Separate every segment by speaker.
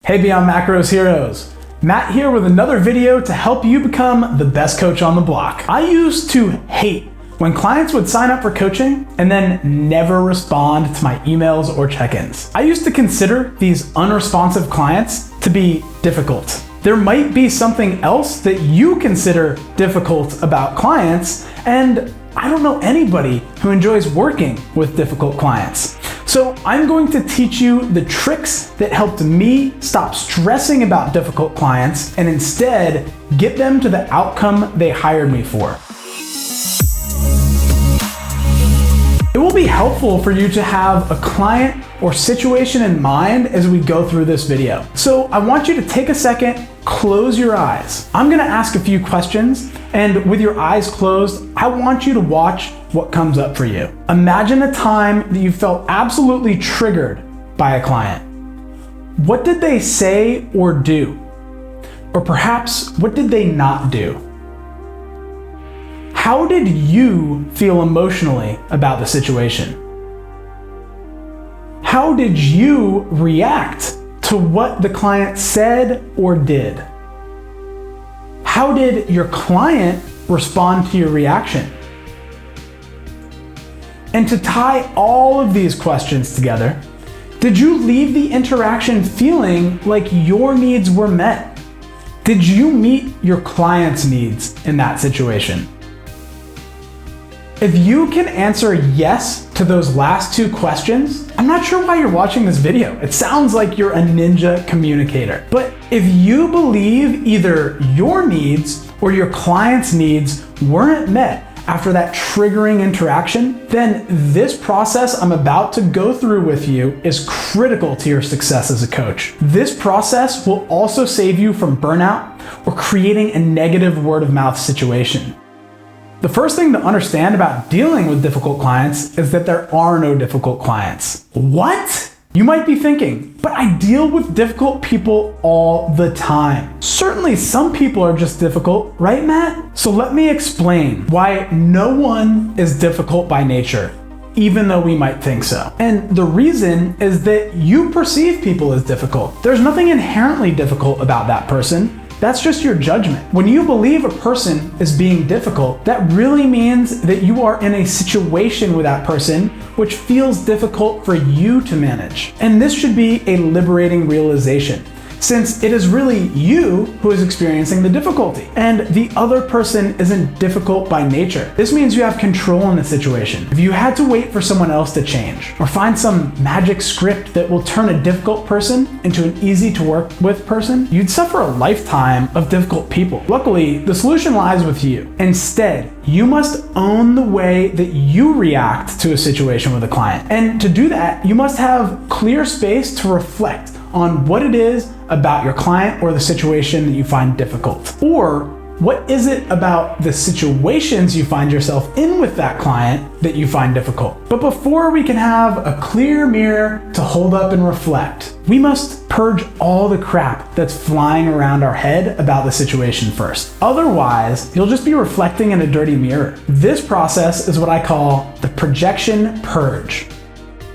Speaker 1: Hey Beyond Macros heroes, Matt here with another video to help you become the best coach on the block. I used to hate when clients would sign up for coaching and then never respond to my emails or check-ins. I used to consider these unresponsive clients to be difficult. There might be something else that you consider difficult about clients, and I don't know anybody who enjoys working with difficult clients. So I'm going to teach you the tricks that helped me stop stressing about difficult clients and instead get them to the outcome they hired me for. It will be helpful for you to have a client or situation in mind as we go through this video. So I want you to take a second, close your eyes. I'm gonna ask a few questions, and with your eyes closed, I want you to watch what comes up for you. Imagine a time that you felt absolutely triggered by a client. What did they say or do? Or perhaps, what did they not do? How did you feel emotionally about the situation? How did you react to what the client said or did? How did your client respond to your reaction? And to tie all of these questions together, did you leave the interaction feeling like your needs were met? Did you meet your client's needs in that situation? If you can answer yes to those last two questions, I'm not sure why you're watching this video. It sounds like you're a ninja communicator. But if you believe either your needs or your client's needs weren't met after that triggering interaction, then this process I'm about to go through with you is critical to your success as a coach. This process will also save you from burnout or creating a negative word of mouth situation. The first thing to understand about dealing with difficult clients is that there are no difficult clients. What? You might be thinking, but I deal with difficult people all the time. Certainly some people are just difficult, right, Matt? So let me explain why no one is difficult by nature, even though we might think so. And the reason is that you perceive people as difficult. There's nothing inherently difficult about that person. That's just your judgment. When you believe a person is being difficult, that really means that you are in a situation with that person which feels difficult for you to manage. And this should be a liberating realization, since it is really you who is experiencing the difficulty, and the other person isn't difficult by nature. This means you have control in the situation. If you had to wait for someone else to change, or find some magic script that will turn a difficult person into an easy to work with person, you'd suffer a lifetime of difficult people. Luckily, the solution lies with you. Instead, you must own the way that you react to a situation with a client. And to do that, you must have clear space to reflect on what it is about your client or the situation that you find difficult. Or what is it about the situations you find yourself in with that client that you find difficult? But before we can have a clear mirror to hold up and reflect, we must purge all the crap that's flying around our head about the situation first. Otherwise, you'll just be reflecting in a dirty mirror. This process is what I call the projection purge.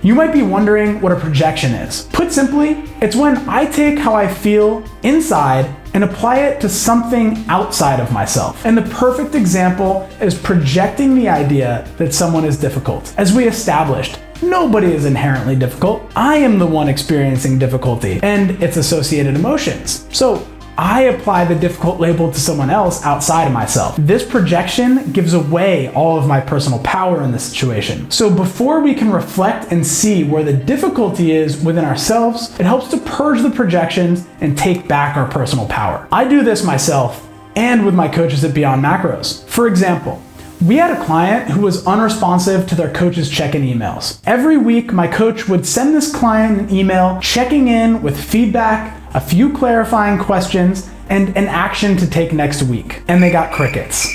Speaker 1: You might be wondering what a projection is. Put simply, it's when I take how I feel inside and apply it to something outside of myself. And the perfect example is projecting the idea that someone is difficult. As we established, nobody is inherently difficult. I am the one experiencing difficulty and its associated emotions. So I apply the difficult label to someone else outside of myself. This projection gives away all of my personal power in the situation. So before we can reflect and see where the difficulty is within ourselves, it helps to purge the projections and take back our personal power. I do this myself and with my coaches at Beyond Macros. For example, we had a client who was unresponsive to their coach's check-in emails. Every week, my coach would send this client an email checking in with feedback, a few clarifying questions, and an action to take next week. And they got crickets.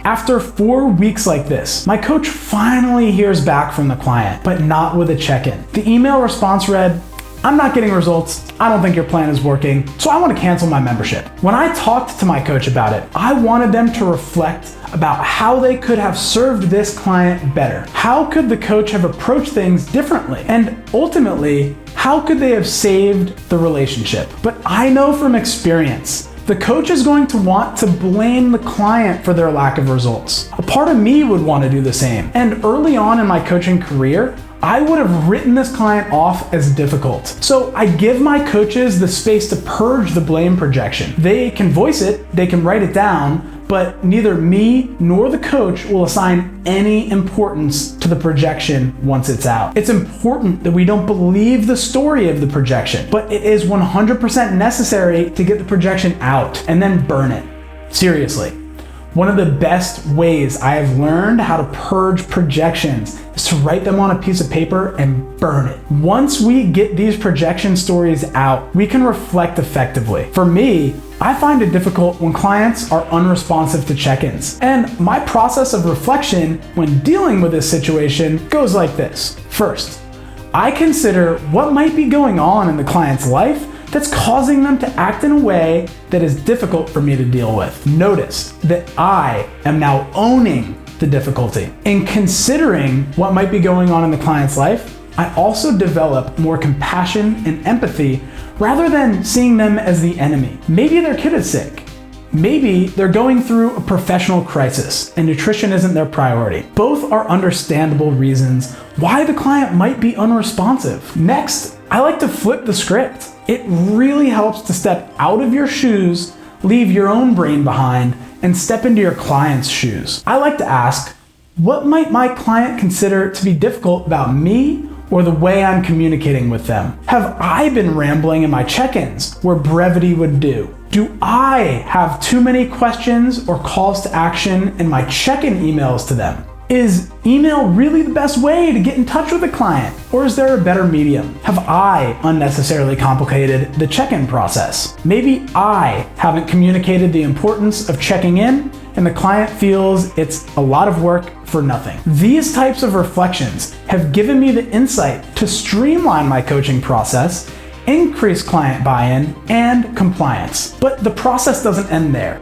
Speaker 1: After 4 weeks like this, my coach finally hears back from the client, but not with a check-in. The email response read, I'm not getting results. I don't think your plan is working, so I want to cancel my membership. When I talked to my coach about it, I wanted them to reflect about how they could have served this client better. How could the coach have approached things differently? And ultimately, how could they have saved the relationship? But I know from experience, the coach is going to want to blame the client for their lack of results. A part of me would want to do the same. And early on in my coaching career, I would have written this client off as difficult. So I give my coaches the space to purge the blame projection. They can voice it, they can write it down, but neither me nor the coach will assign any importance to the projection once it's out. It's important that we don't believe the story of the projection, but it is 100% necessary to get the projection out and then burn it. Seriously. One of the best ways I have learned how to purge projections is to write them on a piece of paper and burn it. Once we get these projection stories out, we can reflect effectively. For me, I find it difficult when clients are unresponsive to check-ins. And my process of reflection when dealing with this situation goes like this. First, I consider what might be going on in the client's life that's causing them to act in a way that is difficult for me to deal with. Notice that I am now owning the difficulty. In considering what might be going on in the client's life, I also develop more compassion and empathy rather than seeing them as the enemy. Maybe their kid is sick. Maybe they're going through a professional crisis and nutrition isn't their priority. Both are understandable reasons why the client might be unresponsive. Next, I like to flip the script. It really helps to step out of your shoes, leave your own brain behind, and step into your client's shoes. I like to ask, what might my client consider to be difficult about me or the way I'm communicating with them? Have I been rambling in my check-ins where brevity would do? Do I have too many questions or calls to action in my check-in emails to them? Is email really the best way to get in touch with a client? Or is there a better medium? Have I unnecessarily complicated the check-in process? Maybe I haven't communicated the importance of checking in and the client feels it's a lot of work for nothing. These types of reflections have given me the insight to streamline my coaching process, increase client buy-in, and compliance. But the process doesn't end there.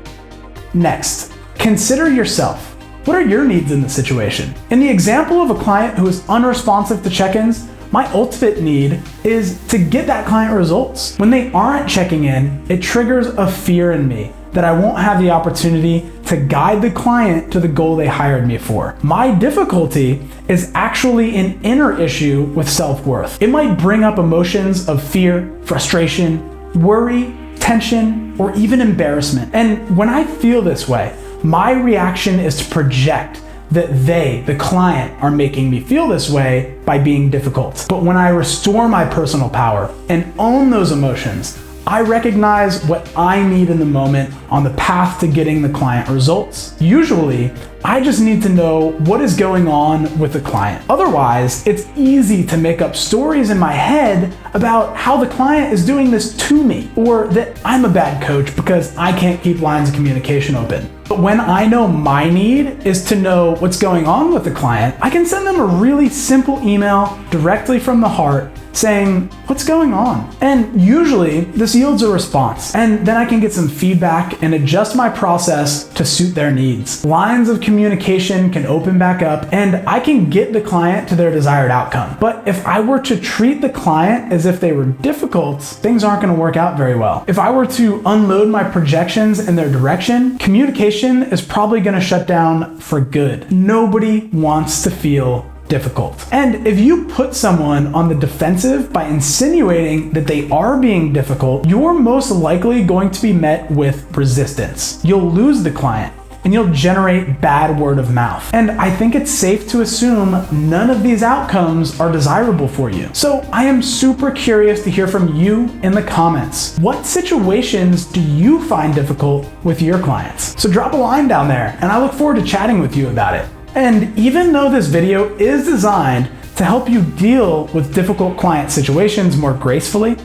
Speaker 1: Next, consider yourself. What are your needs in this situation? In the example of a client who is unresponsive to check-ins, my ultimate need is to get that client results. When they aren't checking in, it triggers a fear in me that I won't have the opportunity to guide the client to the goal they hired me for. My difficulty is actually an inner issue with self-worth. It might bring up emotions of fear, frustration, worry, tension, or even embarrassment. And when I feel this way, my reaction is to project that they, the client, are making me feel this way by being difficult. But when I restore my personal power and own those emotions, I recognize what I need in the moment on the path to getting the client results. Usually, I just need to know what is going on with the client. Otherwise, it's easy to make up stories in my head about how the client is doing this to me, or that I'm a bad coach because I can't keep lines of communication open. But when I know my need is to know what's going on with the client, I can send them a really simple email directly from the heart saying, what's going on? And usually this yields a response, and then I can get some feedback and adjust my process to suit their needs. Lines of communication can open back up and I can get the client to their desired outcome. But if I were to treat the client as if they were difficult, things aren't going to work out very well. If I were to unload my projections in their direction, communication is probably going to shut down for good. Nobody wants to feel difficult. And if you put someone on the defensive by insinuating that they are being difficult, you're most likely going to be met with resistance. You'll lose the client and you'll generate bad word of mouth. And I think it's safe to assume none of these outcomes are desirable for you. So I am super curious to hear from you in the comments. What situations do you find difficult with your clients? So drop a line down there and I look forward to chatting with you about it. And even though this video is designed to help you deal with difficult client situations more gracefully,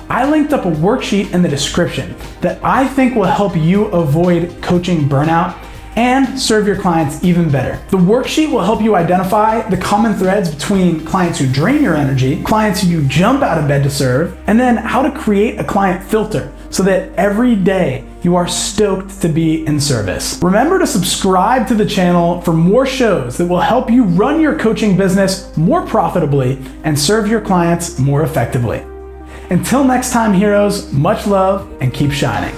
Speaker 1: I linked up a worksheet in the description that I think will help you avoid coaching burnout and serve your clients even better. The worksheet will help you identify the common threads between clients who drain your energy, clients who you jump out of bed to serve, and then how to create a client filter so that every day you are stoked to be in service. Remember to subscribe to the channel for more shows that will help you run your coaching business more profitably and serve your clients more effectively. Until next time, heroes, much love and keep shining.